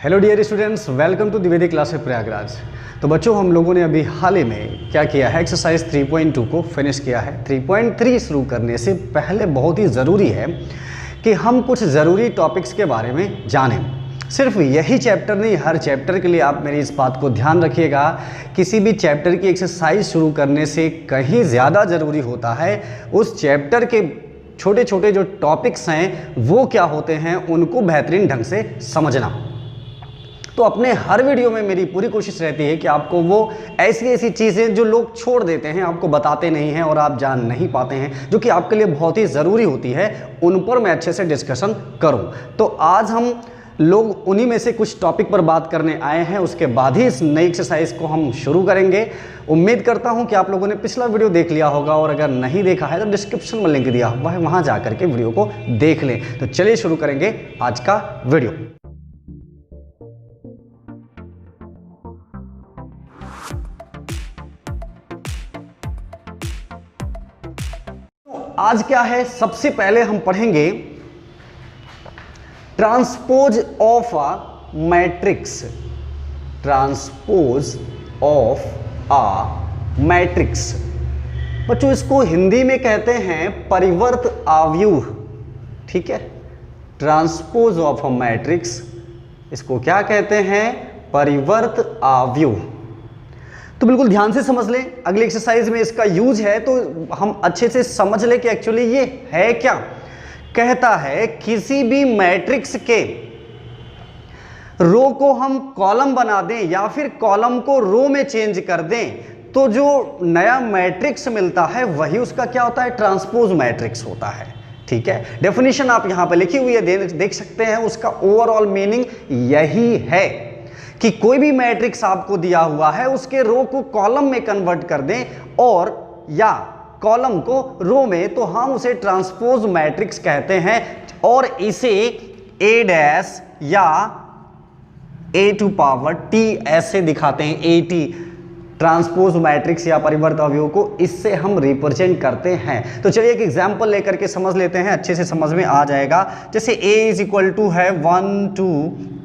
Hello dear students, welcome to Dwivedi classes Prayagraj. तो बच्चों, हम लोगों ने अभी हाल ही में क्या किया है, एक्सरसाइज 3.2 को फिनिश किया है। 3.3 शुरू करने से पहले बहुत ही ज़रूरी है कि हम कुछ ज़रूरी टॉपिक्स के बारे में जानें। सिर्फ यही चैप्टर नहीं, हर चैप्टर के लिए आप मेरी इस बात को ध्यान रखिएगा। किसी भी चैप्टर की एक्सरसाइज शुरू करने से कहीं ज़्यादा ज़रूरी होता है उस चैप्टर के छोटे छोटे जो टॉपिक्स हैं वो क्या होते हैं, उनको बेहतरीन ढंग से समझना। तो अपने हर वीडियो में मेरी पूरी कोशिश रहती है कि आपको वो ऐसी ऐसी चीज़ें जो लोग छोड़ देते हैं, आपको बताते नहीं हैं और आप जान नहीं पाते हैं, जो कि आपके लिए बहुत ही ज़रूरी होती है, उन पर मैं अच्छे से डिस्कशन करूं। तो आज हम लोग उन्हीं में से कुछ टॉपिक पर बात करने आए हैं। उसके बाद ही इस नई एक्सरसाइज को हम शुरू करेंगे। उम्मीद करता हूं कि आप लोगों ने पिछला वीडियो देख लिया होगा, और अगर नहीं देखा है तो डिस्क्रिप्शन में लिंक दिया हुआ है, वहाँ जा करके वीडियो को देख लें। तो चलिए शुरू करेंगे आज का वीडियो। आज क्या है, सबसे पहले हम पढ़ेंगे transpose of a matrix. Transpose of a matrix बच्चों, इसको हिंदी में कहते हैं परिवर्त आव्यूह। ठीक है, ट्रांसपोज ऑफ अ मैट्रिक्स, इसको क्या कहते हैं, परिवर्त आव्यूह। तो बिल्कुल ध्यान से समझ लें, अगली एक्सरसाइज में इसका यूज है तो हम अच्छे से समझ लें कि एक्चुअली ये है क्या। कहता है किसी भी मैट्रिक्स के रो को हम कॉलम बना दें या फिर कॉलम को रो में चेंज कर दें, तो जो नया मैट्रिक्स मिलता है वही उसका क्या होता है, ट्रांसपोज मैट्रिक्स होता है। ठीक है, डेफिनेशन आप यहां पर लिखी हुई है, देख सकते हैं। उसका ओवरऑल मीनिंग यही है कि कोई भी मैट्रिक्स आपको दिया हुआ है उसके रो को कॉलम में कन्वर्ट कर दें और या कॉलम को रो में, तो हम उसे ट्रांसपोज मैट्रिक्स कहते हैं। और इसे ए डैश या ए टू पावर टी ऐसे दिखाते हैं, ए टी, ट्रांसपोज मैट्रिक्स या परिवर्त अवयव को इससे हम रिप्रेजेंट करते हैं। तो चलिए एक एग्जांपल लेकर के समझ लेते हैं, अच्छे से समझ में आ जाएगा। जैसे a इज इक्वल टू है 1 2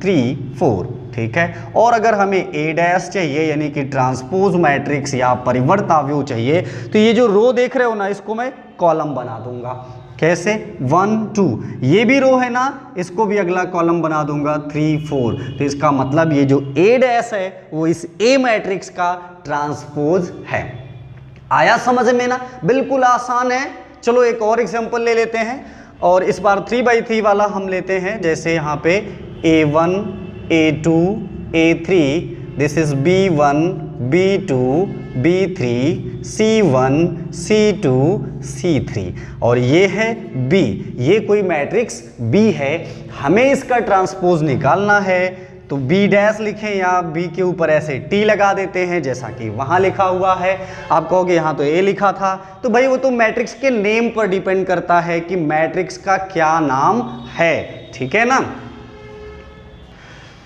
3 4, ठीक है। और अगर हमें ए डैश चाहिए यानी कि ट्रांसपोज मैट्रिक्स या परिवर्त अवयव चाहिए, तो ये जो रो देख रहे हो ना, इसको मैं कॉलम बना दूंगा। कैसे, 1 2, ये भी रो है ना, इसको भी अगला कॉलम बना दूंगा 3 4। तो इसका मतलब ये जो ए डैश है वो इस ए मैट्रिक्स का ट्रांसपोज है। आया समझ में ना, बिल्कुल आसान है। चलो एक और एग्जांपल ले लेते हैं, और इस बार 3/3 वाला हम लेते हैं। जैसे यहाँ पे A1 A2 A3, this is B1 B2 B3 C1 C2 C3, और ये है B। ये कोई मैट्रिक्स B है, हमें इसका ट्रांसपोज निकालना है। तो B डैश लिखें या B के ऊपर ऐसे T लगा देते हैं जैसा कि वहाँ लिखा हुआ है। आप कहोगे यहाँ तो A लिखा था, तो भाई वो तो मैट्रिक्स के नेम पर डिपेंड करता है कि मैट्रिक्स का क्या नाम है। ठीक है ना।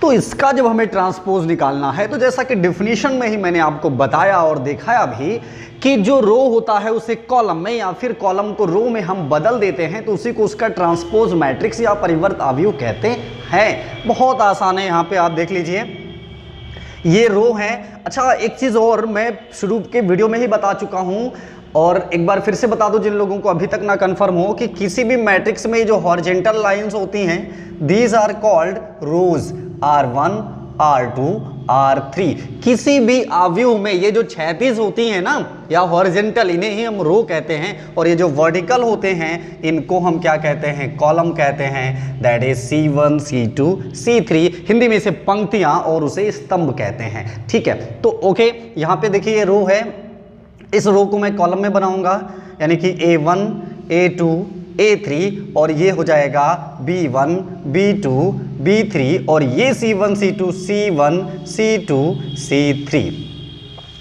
तो इसका जब हमें ट्रांसपोज निकालना है, तो जैसा कि डिफिनीशन में ही मैंने आपको बताया और दिखाया भी कि जो रो होता है उसे कॉलम में या फिर कॉलम को रो में हम बदल देते हैं, तो उसी को उसका ट्रांसपोज मैट्रिक्स या परिवर्त अवयव कहते हैं। बहुत आसान है, यहाँ पे आप देख लीजिए, ये रो है। अच्छा, एक चीज़ और मैं शुरू के वीडियो में ही बता चुका हूँ, और एक बार फिर से बता दो जिन लोगों को अभी तक ना कंफर्म हो, कि किसी भी मैट्रिक्स में जो हॉरिजॉन्टल लाइंस होती हैं, these are called rose, R1 R2 R3। किसी भी अवयव में ये जो क्षैतिज होती हैं ना या हॉरिजॉन्टल, इन्हें ही हम रो कहते हैं, और ये जो वर्टिकल होते हैं इनको हम क्या कहते हैं, कॉलम कहते हैं। That is C1 C2 C3, Hindi में इसे पंक्तियां और उसे स्तंभ कहते हैं। ठीक है, तो ओके, यहाँ पे देखिए ये रो है, इस रो को मैं कॉलम में बनाऊंगा, यानी कि A1 A2 A3, और ये हो जाएगा B1 B2 B3, और ये C1 C2 C1 C2 C3।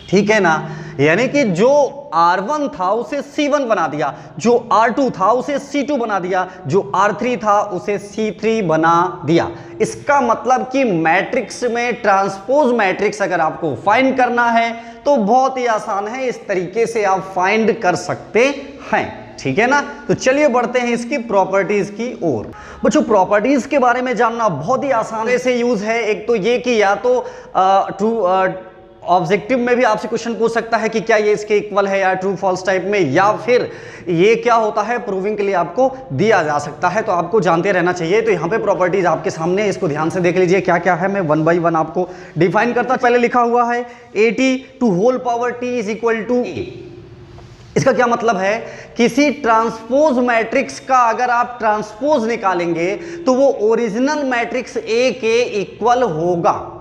ठीक है ना, यानी कि जो R1 था उसे C1 बना दिया, जो R2 था उसे C2 बना दिया, जो R3 था उसे C3 बना दिया। इसका मतलब कि मैट्रिक्स में ट्रांसपोज मैट्रिक्स अगर आपको फाइंड करना है तो बहुत ही आसान है, इस तरीके से आप फाइंड कर सकते हैं। ठीक है ना। तो चलिए बढ़ते हैं इसकी प्रॉपर्टीज की ओर। बच्चों प्रॉपर्टीज के बारे में जानना बहुत ही आसान से यूज है। एक तो ये कि या तो ट्रू ऑब्जेक्टिव में भी आपसे क्वेश्चन पूछ सकता है कि क्या ये इसके इक्वल है या ट्रू फॉल्स टाइप में, या फिर ये क्या होता है प्रूविंग के लिए आपको दिया जा सकता है, तो आपको जानते रहना चाहिए। तो यहाँ पे प्रॉपर्टीज आपके सामने, इसको ध्यान से देख लीजिए क्या क्या है। मैं वन बाई वन आपको डिफाइन करता। पहले लिखा हुआ है AT to whole power T is equal to A। इसका क्या मतलब है, किसी ट्रांसपोज मैट्रिक्स का अगर आप ट्रांसपोज निकालेंगे तो वो ओरिजिनल मैट्रिक्स A के इक्वल होगा।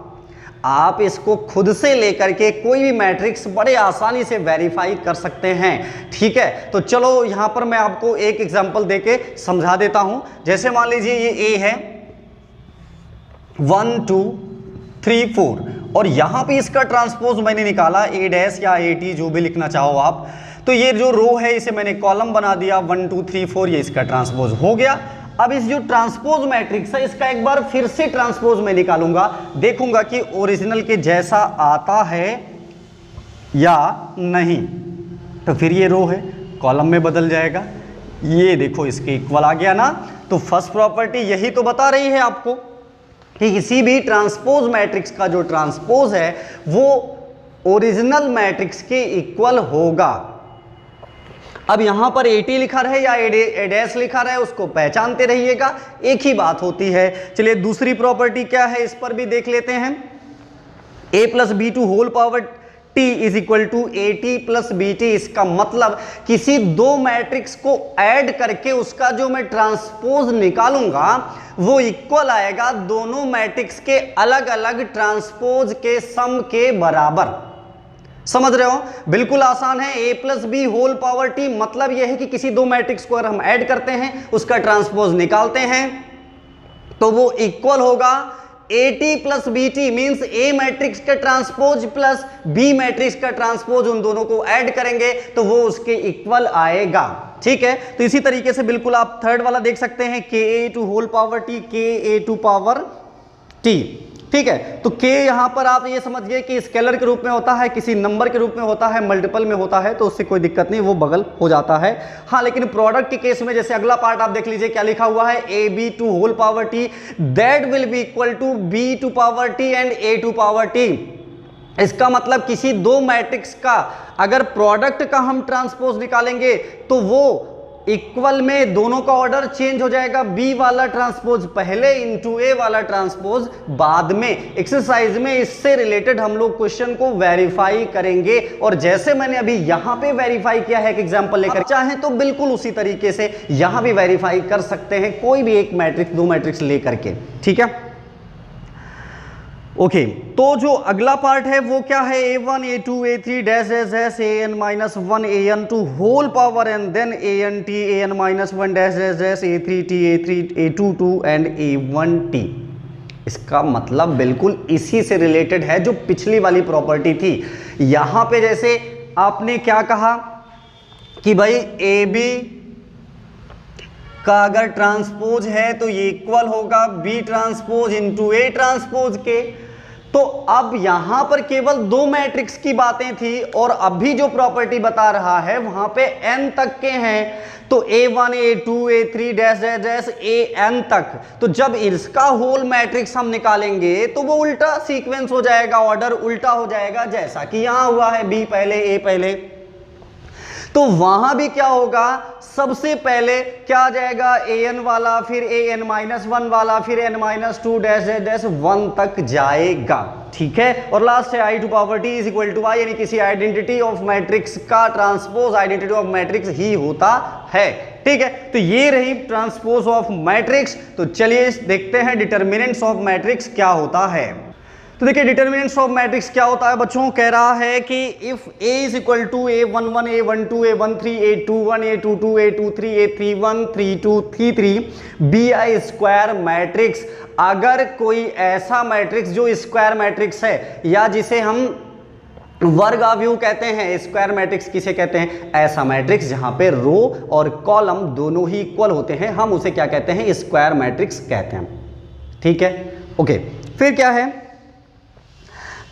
आप इसको खुद से लेकर के कोई भी मैट्रिक्स बड़े आसानी से वेरीफाई कर सकते हैं, ठीक है। तो चलो यहां पर मैं आपको एक एग्जांपल देके समझा देता हूं। जैसे मान लीजिए ये A है 1 2 3 4 और यहां पे इसका ट्रांसपोज मैंने निकाला A डैश या AT जो भी लिखना चाहो आप। तो ये जो रो है इसे मैंने कॉलम बना दिया 1 2 3 4, ये इसका ट्रांसपोज हो गया। अब इस जो ट्रांसपोज मैट्रिक्स है इसका एक बार फिर से ट्रांसपोज में निकालूंगा, देखूंगा कि ओरिजिनल के जैसा आता है या नहीं। तो फिर ये रो है कॉलम में बदल जाएगा, ये देखो इसके इक्वल आ गया ना। तो फर्स्ट प्रॉपर्टी यही तो बता रही है आपको कि किसी भी ट्रांसपोज मैट्रिक्स का जो ट्रांसपोज है वो ओरिजिनल मैट्रिक्स के इक्वल होगा। अब यहां पर AT लिखा रहे या A डैश लिखा रहे उसको पहचानते रहिएगा, एक ही बात होती है। चलिए दूसरी प्रॉपर्टी क्या है इस पर भी देख लेते हैं। A plus B to whole power T is equal to AT plus BT। इसका मतलब किसी दो मैट्रिक्स को ऐड करके उसका जो मैं ट्रांसपोज निकालूंगा वो इक्वल आएगा दोनों मैट्रिक्स के अलग अलग ट्रांसपोज के सम के बराबर। समझ रहे हो, बिल्कुल आसान है। A plus B whole power T मतलब यह है कि किसी दो मैट्रिक्स को अगर हम ऐड करते हैं उसका ट्रांसपोज निकालते हैं तो वो इक्वल होगा AT plus BT। Means A matrix का ट्रांसपोज प्लस B मैट्रिक्स का ट्रांसपोज, उन दोनों को ऐड करेंगे तो वो उसके इक्वल आएगा, ठीक है। तो इसी तरीके से बिल्कुल आप थर्ड वाला देख सकते हैं KA to whole power T KA to power T, ठीक है। तो K यहां पर आप ये समझिए कि स्केलर के रूप में होता है, किसी नंबर के रूप में होता है, मल्टीपल में होता है, तो उससे कोई दिक्कत नहीं, वो बगल हो जाता है। हाँ लेकिन प्रोडक्ट के केस में जैसे अगला पार्ट आप देख लीजिए क्या लिखा हुआ है, AB to whole power T that will be equal to B to power T and A to power T। इसका मतलब किसी दो मैट्रिक्स का अगर प्रोडक्ट का हम ट्रांसपोज निकालेंगे तो वो इक्वल में दोनों का ऑर्डर चेंज हो जाएगा, B वाला ट्रांसपोज पहले इंटू A वाला ट्रांसपोज बाद में। एक्सरसाइज में इससे रिलेटेड हम लोग क्वेश्चन को वेरीफाई करेंगे और जैसे मैंने अभी यहां पे वेरीफाई किया है एक एग्जांपल लेकर, चाहें तो बिल्कुल उसी तरीके से यहां भी वेरीफाई कर सकते हैं, कोई भी एक मैट्रिक्स दो मैट्रिक्स लेकर के, ठीक है। ओके तो जो अगला पार्ट है वो क्या है, A1 A2 A3 dash dash dash AN minus 1 AN to whole power N then AN T AN minus 1 dash dash dash A3 T A3 A2 2 and A1 T। इसका मतलब बिल्कुल इसी से रिलेटेड है जो पिछली वाली प्रॉपर्टी थी। यहां पे जैसे आपने क्या कहा कि भाई AB का अगर ट्रांसपोज है तो ये इक्वल होगा B transpose into A transpose के। तो अब यहां पर केवल दो मैट्रिक्स की बातें थी और अभी जो प्रॉपर्टी बता रहा है वहां पे n तक के हैं, तो A1 A2 A3 dash dash dash AN तक। तो जब इसका होल मैट्रिक्स हम निकालेंगे तो वो उल्टा सीक्वेंस हो जाएगा, ऑर्डर उल्टा हो जाएगा, जैसा कि यहां हुआ है B पहले A पहले। तो वहां भी क्या होगा, सबसे पहले क्या आ जाएगा AN वाला, फिर AN माइनस 1 वाला, फिर N minus 2 dash dash dash 1 तक जाएगा, ठीक है। और लास्ट है I to power T is equal to I, यानी किसी आइडेंटिटी ऑफ मैट्रिक्स का ट्रांसपोज आइडेंटिटी ऑफ मैट्रिक्स ही होता है, ठीक है। तो ये रही ट्रांसपोज ऑफ मैट्रिक्स। तो चलिए देखते हैं डिटर्मिनेंट्स ऑफ मैट्रिक्स क्या होता है। तो देखिए डिटर्मिनेंट्स ऑफ मैट्रिक्स क्या होता है बच्चों, कह रहा है कि if A is equal to A11 A12 A13 A21 A22 A23 A31 32 33 BI square matrix, अगर कोई ऐसा मैट्रिक्स जो स्क्वायर मैट्रिक्स है या जिसे हम वर्ग अवयव कहते हैं, स्क्वायर मैट्रिक्स किसे कहते हैं, ऐसा मैट्रिक्स जहां पे रो और कॉलम दोनों ही इक्वल होते हैं, हम उसे क्या कहते हैं, स्क्वायर मैट्रिक्स कहते हैं, ठीक है। ओके फिर क्या है,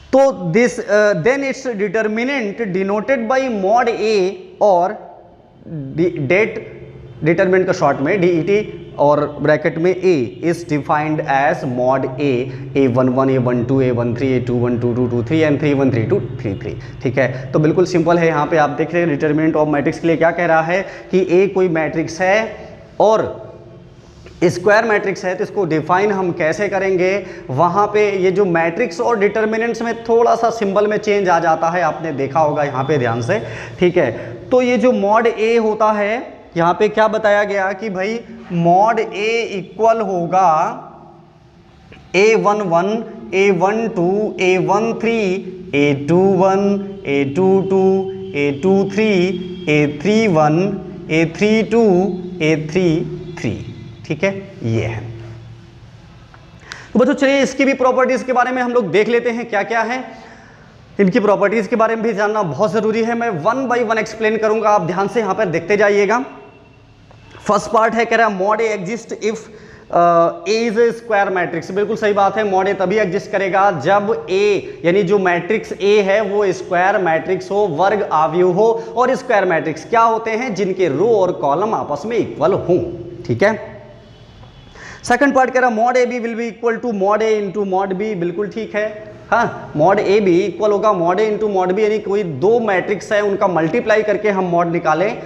तो this then its determinant denoted by mod A और डेट डिटरमिनेंट का शॉर्ट में DET और ब्रैकेट में A is defined as mod A11 A12 A13 A21 22 23 and 3132 33। ठीक है, तो बिल्कुल सिंपल है। यहाँ पे आप देख रहे हैं डिटरमिनेंट ऑफ मैट्रिक्स के लिए क्या कह रहा है कि A कोई मैट्रिक्स है और स्क्वायर मैट्रिक्स है, तो इसको डिफाइन हम कैसे करेंगे। वहाँ पे ये जो मैट्रिक्स और डिटरमिनेंट्स में थोड़ा सा सिंबल में चेंज आ जाता है, आपने देखा होगा यहाँ पे ध्यान से। ठीक है, तो ये जो मॉड A होता है, यहाँ पे क्या बताया गया कि भाई मॉड A इक्वल होगा A11 A12 A13 A21 A22 A23 A31 A32 A33। ठीक है, ये है। तो बच्चों चलिए इसकी भी प्रॉपर्टीज के बारे में हम लोग देख लेते हैं क्या क्या है। इनकी प्रॉपर्टीज के बारे में भी जानना बहुत जरूरी है। मैं वन बाय वन एक्सप्लेन करूंगा, आप ध्यान से यहां पर देखते जाइएगा। फर्स्ट पार्ट है, कह रहा है mod A exist if A is a square matrix. बिल्कुल सही बात है, मॉड A तभी एग्जिस्ट करेगा जब A यानी जो मैट्रिक्स A है वो स्क्वायर मैट्रिक्स हो, वर्ग आव्यूह हो। और स्क्वायर मैट्रिक्स क्या होते हैं? जिनके रो और कॉलम आपस में इक्वल हों। ठीक है, सेकंड पार्ट कह रहा है mod AB will be equal to mod A into mod B। बिल्कुल ठीक है, हाँ, मॉड AB इक्वल होगा mod A into mod B, यानी कोई दो मैट्रिक्स है उनका मल्टीप्लाई करके हम मॉड निकालें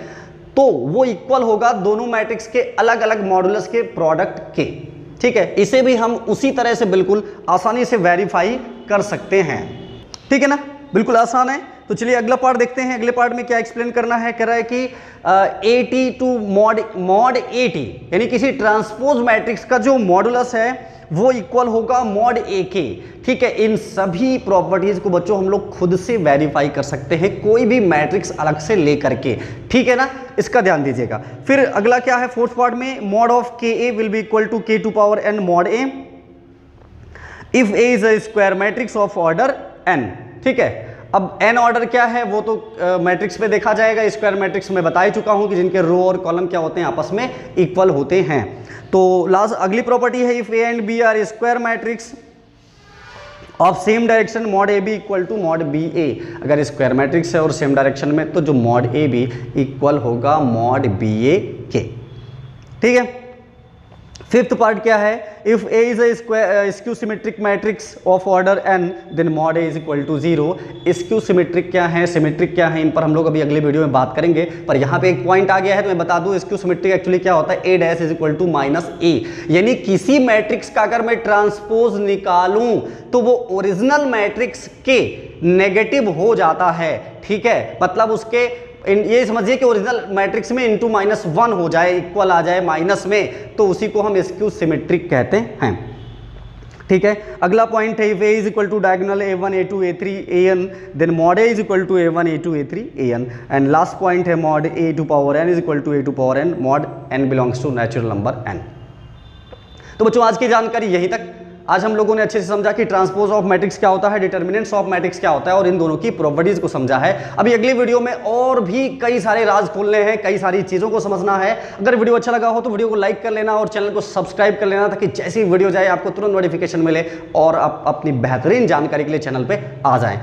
तो वो इक्वल होगा दोनों मैट्रिक्स के अलग अलग मॉडुलस के प्रोडक्ट के। ठीक है, इसे भी हम उसी तरह से बिल्कुल आसानी से वेरीफाई कर सकते हैं। ठीक है ना, बिल्कुल आसान है। तो चलिए अगला पार्ट देखते हैं। अगले पार्ट में क्या एक्सप्लेन करना है, कह रहा है कि AT टू मॉड AT यानी किसी ट्रांसपोज मैट्रिक्स का जो मॉडुलस है वो इक्वल होगा मॉड A के। ठीक है, इन सभी प्रॉपर्टीज को बच्चों हम लोग खुद से वेरीफाई कर सकते हैं, कोई भी मैट्रिक्स अलग से लेकर के। ठीक है ना, इसका ध्यान दीजिएगा। फिर अगला क्या है, फोर्थ पार्ट में mod of KA will be equal to K to power n mod A if A is a square matrix of order n। ठीक है, अब n ऑर्डर क्या है वो तो मैट्रिक्स में देखा जाएगा। स्क्वायर मैट्रिक्स में बता ही चुका हूं कि जिनके रो और कॉलम क्या होते हैं, आपस में इक्वल होते हैं। तो लास्ट अगली प्रॉपर्टी है, if A and B are square matrix of same direction mod AB equal to mod BA। अगर स्क्वायर मैट्रिक्स है और सेम डायरेक्शन में तो जो मॉड AB इक्वल होगा मॉड BA के। ठीक है, फिफ्थ पार्ट क्या है, if A is a skew symmetric matrix of order n then mod A is equal to 0। Skew symmetric क्या है, सिमेट्रिक क्या है, इन पर हम लोग अभी अगले वीडियो में बात करेंगे। पर यहाँ पे एक पॉइंट आ गया है तो मैं बता दूं, स्क्यू सिमेट्रिक एक्चुअली क्या होता है, A dash is equal to minus A। यानी किसी मैट्रिक्स का अगर मैं ट्रांसपोज निकालूं तो वो ओरिजिनल मैट्रिक्स के नेगेटिव हो जाता है। ठीक है, मतलब उसके ये समझिए कि ओरिजिनल मैट्रिक्स में इंटू -1 हो जाए, इक्वल आ जाए माइनस में, तो उसी को हम स्क्यू सिमेट्रिक कहते हैं। ठीक है, अगला पॉइंट है, if A is equal to diagonal A1 A2 A3 AN then mod A is equal to A1 A2 A3 AN। And last point है mod A to power n is equal to A to power n mod n belongs to natural number n। तो बच्चों आज की जानकारी यहीं तक। आज हम लोगों ने अच्छे से समझा कि ट्रांसपोज ऑफ मैट्रिक्स क्या होता है, डिटर्मिनेंट्स ऑफ मैट्रिक्स क्या होता है, और इन दोनों की प्रॉपर्टीज को समझा है। अभी अगली वीडियो में और भी कई सारे राज खोलने हैं, कई सारी चीजों को समझना है। अगर वीडियो अच्छा लगा हो तो वीडियो को लाइक कर लेना और चैनल को सब्सक्राइब कर लेना, ताकि जैसी वीडियो जाए आपको तुरंत नोटिफिकेशन मिले और आप अपनी बेहतरीन जानकारी के लिए चैनल पे आ जाएं।